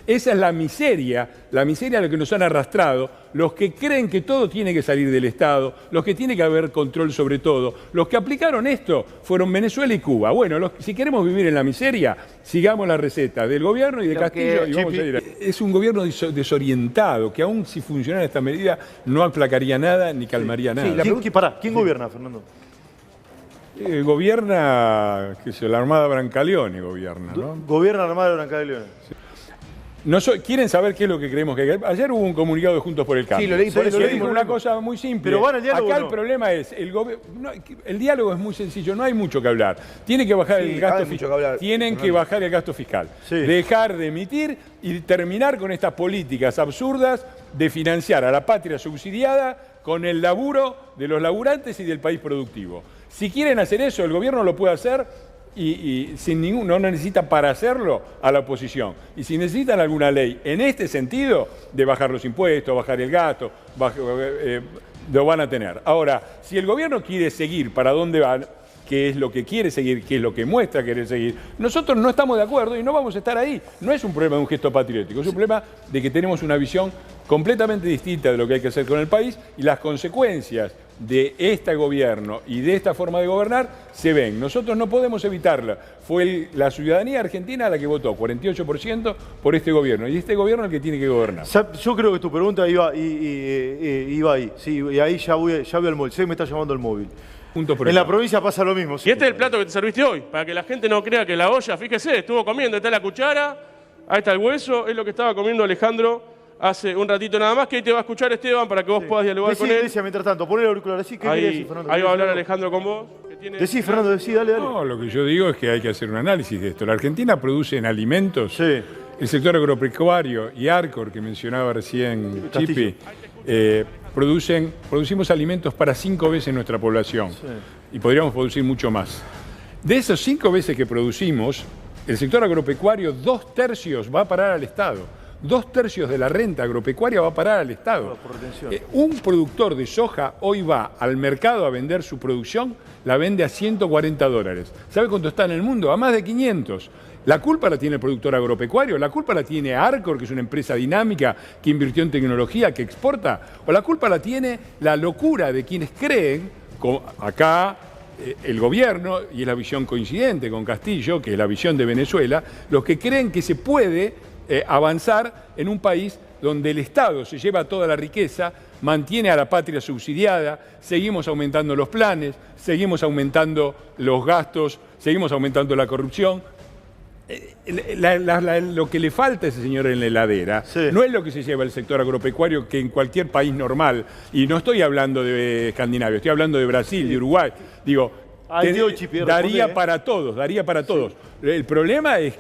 Esa es la miseria a la que nos han arrastrado los que creen que todo tiene que salir del Estado, los que tiene que haber control sobre todo. Los que aplicaron esto fueron Venezuela y Cuba. Bueno, si queremos vivir en la miseria, sigamos la receta del gobierno y de Castillo y vamos a ir. Es un gobierno desorientado, que aún si funcionara esta medida no aplacaría nada ni calmaría nada. Sí, ¿Quién gobierna, Fernando? Gobierna, qué sé yo, la Armada Brancaleone gobierna, ¿no? Gobierna la Armada Brancaleone. Sí. ¿Quieren saber qué es lo que creemos que hay? Ayer hubo un comunicado de Juntos por el Cambio. Sí, lo leí, por eso dijo una cosa muy simple. Pero van al diálogo. Acá el problema es, el diálogo es muy sencillo, no hay mucho que hablar. Tiene que bajar el gasto fiscal. Tienen que bajar el gasto fiscal. Sí. Dejar de emitir y terminar con estas políticas absurdas de financiar a la patria subsidiada con el laburo de los laburantes y del país productivo. Si quieren hacer eso, el gobierno lo puede hacer y no necesita para hacerlo a la oposición. Y si necesitan alguna ley en este sentido, de bajar los impuestos, bajar el gasto, lo van a tener. Ahora, si el gobierno quiere seguir para dónde van, qué es lo que quiere seguir, qué es lo que muestra querer seguir, nosotros no estamos de acuerdo y no vamos a estar ahí. No es un problema de un gesto patriótico, es un problema de que tenemos una visión completamente distinta de lo que hay que hacer con el país y las consecuencias de este gobierno y de esta forma de gobernar se ven. Nosotros no podemos evitarla. Fue la ciudadanía argentina la que votó 48% por este gobierno y este gobierno es el que tiene que gobernar. Yo creo que tu pregunta iba ahí. Sí, y ahí ya voy al móvil. Sé que me está llamando el móvil. En la provincia pasa lo mismo. Sí. Y este es el plato que te serviste hoy, para que la gente no crea que la olla, fíjese, estuvo comiendo, está la cuchara, ahí está el hueso, es lo que estaba comiendo Alejandro hace un ratito nada más, que ahí te va a escuchar Esteban para que vos puedas dialogar con él. Iglesia, mientras tanto, poné el auricular así. Ahí va a hablar Alejandro con vos. Decí, Fernando, dale. No, lo que yo digo es que hay que hacer un análisis de esto. La Argentina produce en alimentos, el sector agropecuario y Arcor, que mencionaba recién Chipi, producimos alimentos para 5 veces nuestra población y podríamos producir mucho más. De esos 5 veces que producimos, el sector agropecuario, 2/3 va a parar al Estado. 2/3 de la renta agropecuaria va a parar al Estado. Un productor de soja hoy va al mercado a vender su producción, la vende a $140. ¿Sabe cuánto está en el mundo? A más de 500. ¿La culpa la tiene el productor agropecuario? ¿La culpa la tiene Arcor, que es una empresa dinámica que invirtió en tecnología, que exporta? ¿O la culpa la tiene la locura de quienes creen, acá el gobierno, y es la visión coincidente con Castillo, que es la visión de Venezuela, los que creen que se puede avanzar en un país donde el Estado se lleva toda la riqueza, mantiene a la patria subsidiada, seguimos aumentando los planes, seguimos aumentando los gastos, seguimos aumentando la corrupción? Lo que le falta a ese señor en la heladera no es lo que se lleva el sector agropecuario, que en cualquier país normal, y no estoy hablando de Escandinavia, estoy hablando de Brasil, de Uruguay, digo, daría para todos. El problema es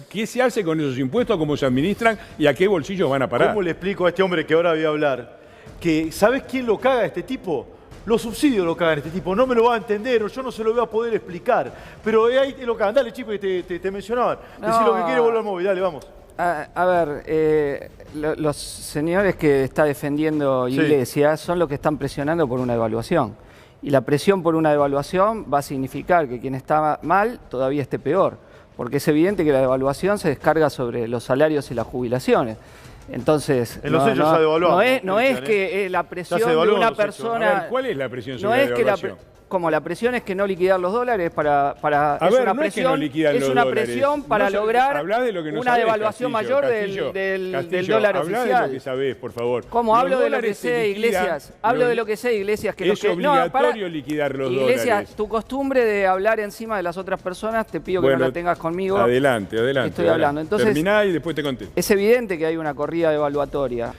qué se hace con esos impuestos, cómo se administran y a qué bolsillos van a parar. ¿Cómo le explico a este hombre que ahora voy a hablar que ¿sabes quién lo caga a este tipo? Los subsidios lo cagan a este tipo, no me lo va a entender o yo no se lo voy a poder explicar. Pero ahí te lo cagan. Dale, Chico, que te mencionaban. No. Decí lo que quiere, volver al móvil, dale, vamos. A ver, los señores que está defendiendo Iglesias son los que están presionando por una devaluación. Y la presión por una devaluación va a significar que quien está mal todavía esté peor. Porque es evidente que la devaluación se descarga sobre los salarios y las jubilaciones. Entonces, en los hechos ya devaluado. No es que la presión de una persona... A ver, ¿cuál es la presión sobre la devaluación? Como la presión es que no liquidar los dólares para es una presión para lograr una Castillo, devaluación mayor del dólar oficial. Habla de lo que sabés, por favor. ¿Cómo hablo de lo que sé, Iglesias? Hablo de lo que sé, Iglesias. Que es obligatorio liquidar los dólares. Iglesias, tu costumbre de hablar encima de las otras personas, te pido que no la tengas conmigo. Adelante. Estoy hablando. Entonces, terminá y después te contesto. Es evidente que hay una corrida devaluatoria.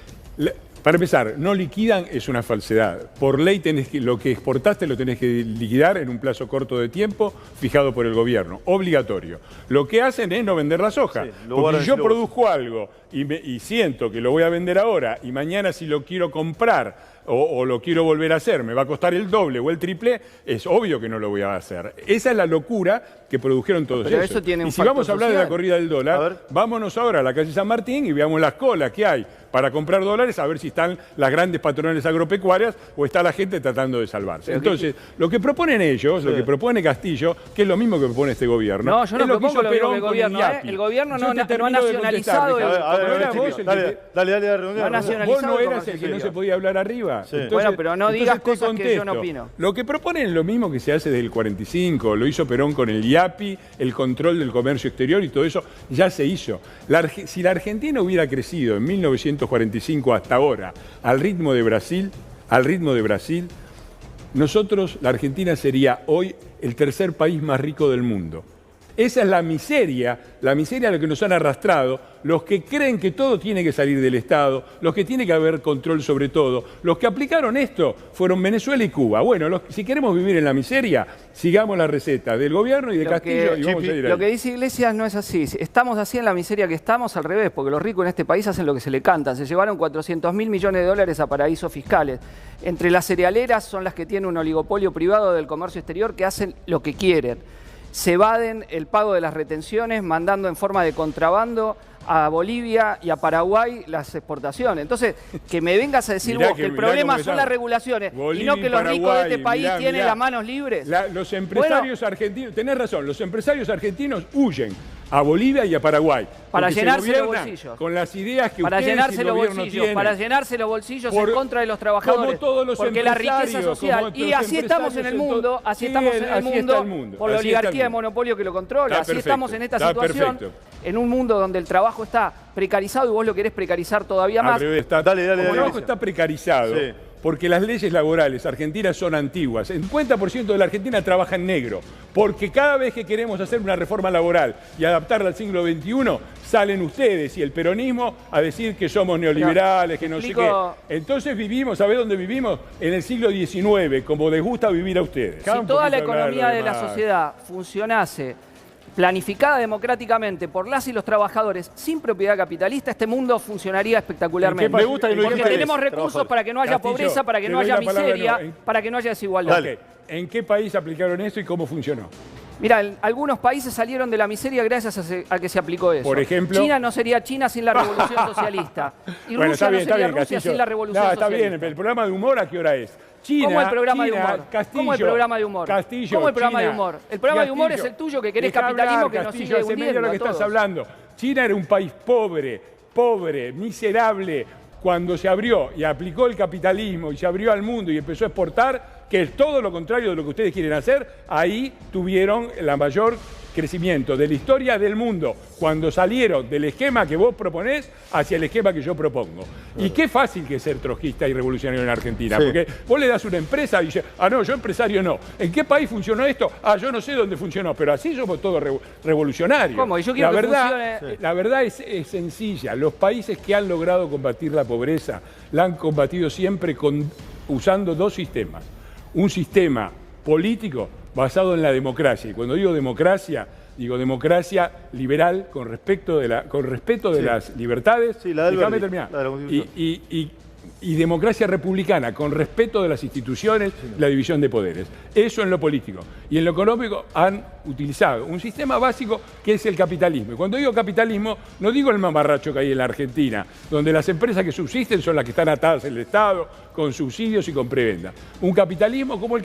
Para empezar, no liquidan es una falsedad. Por ley lo que exportaste lo tenés que liquidar en un plazo corto de tiempo fijado por el gobierno, obligatorio. Lo que hacen es no vender la soja. Porque si yo produzco algo y siento que lo voy a vender ahora y mañana si lo quiero comprar o lo quiero volver a hacer, me va a costar el doble o el triple, es obvio que no lo voy a hacer. Esa es la locura que produjeron todos Pero ellos. eso tiene un y si vamos a hablar social. de la corrida del dólar, vámonos ahora a la calle San Martín y veamos las colas que hay para comprar dólares, a ver si están las grandes patronales agropecuarias o está la gente tratando de salvarse. Entonces, lo que proponen ellos, lo que propone Castillo, que es lo mismo que propone este gobierno. No, yo no propongo lo mismo que el gobierno. IAPI. El gobierno no ha nacionalizado. Dale, no ha nacionalizado. ¿Vos no eras el que no se podía hablar arriba? Sí. Entonces, Bueno, pero no digas te cosas que yo no opino. Lo que proponen es lo mismo que se hace desde el 45, lo hizo Perón con el IAPI, el control del comercio exterior y todo eso ya se hizo. Si la Argentina hubiera crecido en 1945 hasta ahora al ritmo de Brasil, nosotros, la Argentina sería hoy el tercer país más rico del mundo. Esa es la miseria a la que nos han arrastrado los que creen que todo tiene que salir del Estado, los que tiene que haber control sobre todo. Los que aplicaron esto fueron Venezuela y Cuba. Bueno, si queremos vivir en la miseria, sigamos la receta del gobierno y de Castillo y vamos a ir ahí. Lo que dice Iglesias no es así. Estamos así en la miseria que estamos, al revés, porque los ricos en este país hacen lo que se le cantan. Se llevaron 400.000 millones de dólares a paraísos fiscales. Entre las cerealeras son las que tienen un oligopolio privado del comercio exterior que hacen lo que quieren. Se evaden el pago de las retenciones, mandando en forma de contrabando a Bolivia y a Paraguay las exportaciones. Entonces, que me vengas a decir vos que el problema son las regulaciones y no que los ricos de este país tienen las manos libres. Los empresarios argentinos, tenés razón, los empresarios argentinos huyen a Bolivia y a Paraguay. Para llenarse los bolsillos. Con las ideas que para ustedes llenarse y el los gobierno bolsillos, tienen. para llenarse los bolsillos en contra de los trabajadores. Como todos los porque la riqueza social. Y así estamos en el mundo, así estamos en el mundo, por la oligarquía de monopolio que lo controla. Así estamos en esta situación, en un mundo donde el trabajo está precarizado y vos lo querés precarizar todavía más. Dale. El trabajo está precarizado. Sí. Porque las leyes laborales argentinas son antiguas. El 50% de la Argentina trabaja en negro. Porque cada vez que queremos hacer una reforma laboral y adaptarla al siglo XXI, salen ustedes y el peronismo a decir que somos neoliberales, que no sé qué. Entonces vivimos, ¿sabés dónde vivimos? En el siglo XIX, como les gusta vivir a ustedes. Si toda la economía de la sociedad funcionase planificada democráticamente por las y los trabajadores sin propiedad capitalista, este mundo funcionaría espectacularmente. Me gusta porque tenemos recursos para que no haya pobreza, para que no haya miseria, para que no haya desigualdad. Okay. ¿En qué país aplicaron eso y cómo funcionó? Mira, algunos países salieron de la miseria gracias a que se aplicó eso. Por ejemplo, China no sería China sin la revolución socialista. Y bueno, Rusia no sería Rusia sin la revolución socialista. Está bien, el programa de humor, ¿a qué hora es? China, ¿Cómo el programa de humor? Castillo, ¿Cómo el programa de humor? Castillo, ¿Cómo el programa China, de humor? El programa de humor es el tuyo que querés capitalismo que nos sigue hundiendo lo que estás hablando. China era un país pobre, miserable. Cuando se abrió y aplicó el capitalismo y se abrió al mundo y empezó a exportar, que es todo lo contrario de lo que ustedes quieren hacer, ahí tuvieron la mayor crecimiento de la historia del mundo, cuando salieron del esquema que vos proponés hacia el esquema que yo propongo. Y qué fácil que es ser trotskista y revolucionario en Argentina, porque vos le das una empresa y dices, no, yo empresario no. ¿En qué país funcionó esto? Yo no sé dónde funcionó, pero así somos todos revolucionarios. ¿Cómo? Y yo quiero la verdad es sencilla. Los países que han logrado combatir la pobreza la han combatido siempre usando dos sistemas. Un sistema político basado en la democracia. Y cuando digo democracia liberal con respeto de las libertades. Sí, la déjame terminar. Y democracia republicana, con respeto de las instituciones, la división de poderes. Eso en lo político. Y en lo económico han utilizado un sistema básico que es el capitalismo. Y cuando digo capitalismo, no digo el mamarracho que hay en la Argentina, donde las empresas que subsisten son las que están atadas al Estado, con subsidios y con prebenda. Un capitalismo como el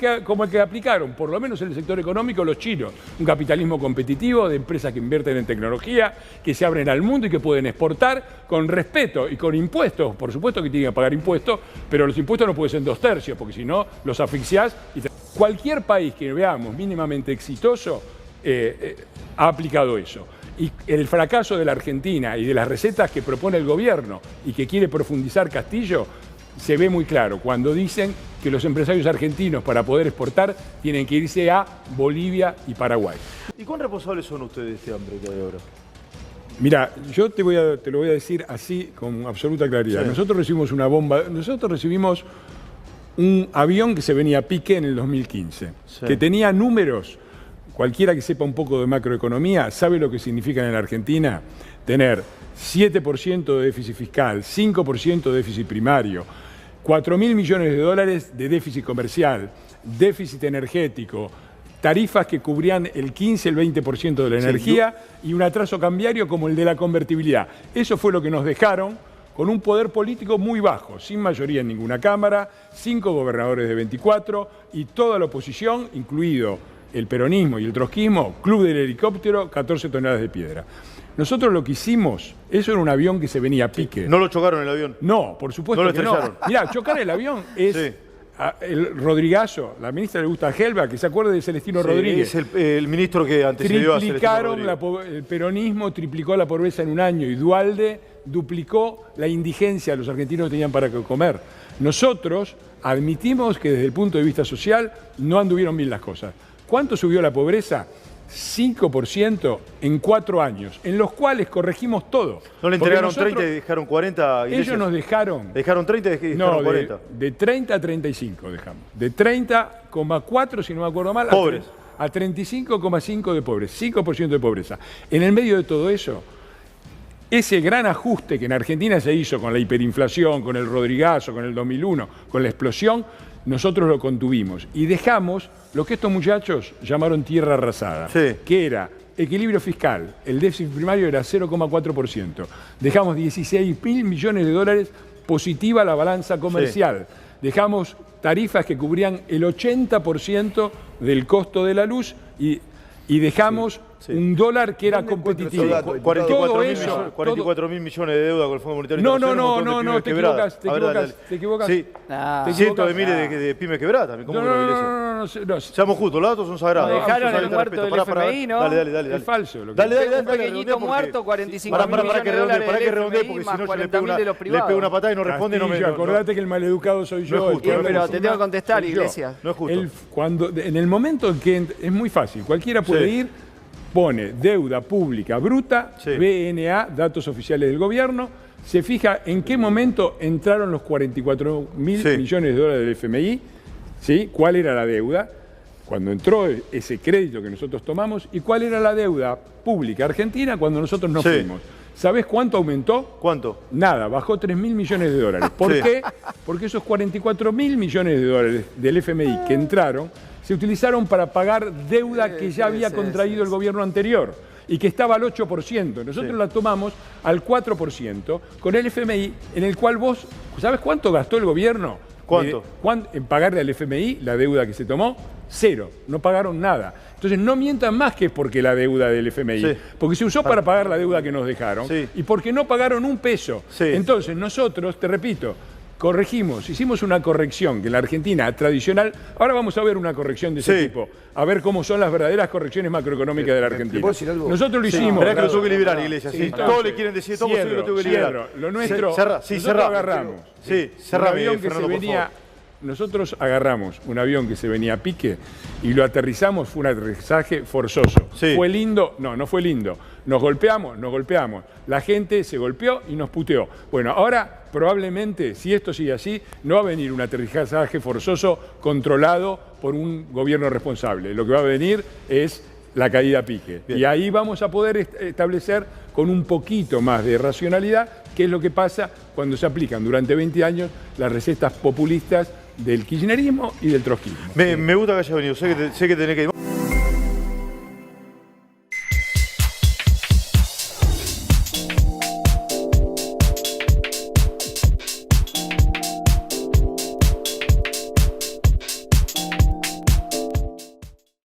que aplicaron, por lo menos en el sector económico, los chinos. Un capitalismo competitivo de empresas que invierten en tecnología, que se abren al mundo y que pueden exportar con respeto y con impuestos. Por supuesto que tienen que pagar impuestos, pero los impuestos no pueden ser 2/3, porque si no los asfixiás. Cualquier país que veamos mínimamente exitoso ha aplicado eso. Y el fracaso de la Argentina y de las recetas que propone el gobierno y que quiere profundizar Castillo se ve muy claro cuando dicen que los empresarios argentinos para poder exportar tienen que irse a Bolivia y Paraguay. ¿Y cuán responsables son ustedes de este hambre que hay ahora? Mira, yo te lo voy a decir así con absoluta claridad. Sí. Nosotros recibimos un avión que se venía a pique en el 2015, que tenía números. Cualquiera que sepa un poco de macroeconomía sabe lo que significa en la Argentina tener 7% de déficit fiscal, 5% de déficit primario, 4.000 millones de dólares de déficit comercial, déficit energético, tarifas que cubrían el 15, el 20% de la energía y un atraso cambiario como el de la convertibilidad. Eso fue lo que nos dejaron con un poder político muy bajo, sin mayoría en ninguna Cámara, 5 gobernadores de 24 y toda la oposición, incluido el peronismo y el trotskismo, Club del Helicóptero, 14 toneladas de piedra. Nosotros lo que hicimos, eso era un avión que se venía a pique. ¿No lo chocaron el avión? No, por supuesto que no. Mirá, chocar el avión es... Sí. El Rodrigazo, la ministra le gusta a Helba, que se acuerde de Celestino Rodríguez. Es el ministro que antecedió a Celestino Rodríguez. El peronismo triplicó la pobreza en un año y Duhalde duplicó la indigencia, los argentinos tenían para comer. Nosotros admitimos que desde el punto de vista social no anduvieron bien las cosas. ¿Cuánto subió la pobreza? 5% en 4 años, en los cuales corregimos todo. ¿No le entregaron 30 y dejaron 40? Iglesias? Ellos nos dejaron... ¿Dejaron 30 y dejaron 40? De 30 a 35 dejamos. De 30,4, si no me acuerdo mal, pobres, a 35,5 de pobres, 5% de pobreza. En el medio de todo eso, ese gran ajuste que en Argentina se hizo con la hiperinflación, con el Rodrigazo, con el 2001, con la explosión, nosotros lo contuvimos y dejamos lo que estos muchachos llamaron tierra arrasada, que era equilibrio fiscal. El déficit primario era 0,4%. Dejamos 16.000 millones de dólares positiva la balanza comercial. Dejamos tarifas que cubrían el 80% del costo de la luz y dejamos un dólar que era competitivo. 44.000 millones de deuda con el Fondo Monetario Internacional. No, te equivocas. Sí. Cientos de miles de pymes quebradas. No. Seamos justos, los datos son sagrados. Dejaron el muerto del FMI, ¿no? Dale. Es falso. Dale, un pequeñito muerto, 45.000 millones de dólares para que redondee, porque si no yo le pego una patada y no responde. Acordate que el maleducado soy yo. Pero te tengo que contestar, Iglesias. No es justo. En el momento en que es muy fácil, cualquiera puede ir, pone deuda pública bruta, BNA, datos oficiales del gobierno, se fija en qué momento entraron los 44.000 millones de dólares del FMI, ¿sí? ¿Cuál era la deuda? Cuando entró ese crédito que nosotros tomamos, y cuál era la deuda pública argentina cuando nosotros nos fuimos. ¿Sabés cuánto aumentó? ¿Cuánto? Nada, bajó 3.000 millones de dólares. ¿Por qué? Porque esos 44.000 millones de dólares del FMI que entraron se utilizaron para pagar deuda que ya había contraído el gobierno anterior y que estaba al 8%. Nosotros la tomamos al 4% con el FMI, en el cual vos, ¿sabés cuánto gastó el gobierno? ¿Cuánto? En pagarle al FMI la deuda que se tomó, 0, no pagaron nada. Entonces no mientan más que es porque la deuda del FMI, porque se usó para pagar la deuda que nos dejaron y porque no pagaron un peso. Entonces nosotros, te repito, corregimos, hicimos una corrección que en la Argentina tradicional, ahora vamos a ver una corrección de ese tipo, a ver cómo son las verdaderas correcciones macroeconómicas de la Argentina. Nosotros lo hicimos. Verá que lo tengo que liberar, Iglesias. Todos le quieren decir, todos lo tengo que liberar. Lo nuestro, nosotros agarramos. Nosotros agarramos un avión que se venía a pique y lo aterrizamos, fue un aterrizaje forzoso. ¿Fue lindo? No, no fue lindo. Nos golpeamos. La gente se golpeó y nos puteó. Bueno, ahora probablemente, si esto sigue así, no va a venir un aterrizaje forzoso controlado por un gobierno responsable. Lo que va a venir es la caída a pique. Y ahí vamos a poder establecer con un poquito más de racionalidad qué es lo que pasa cuando se aplican durante 20 años las recetas populistas del kirchnerismo y del trotskismo. Me gusta que hayas venido, sé que tenés que ir.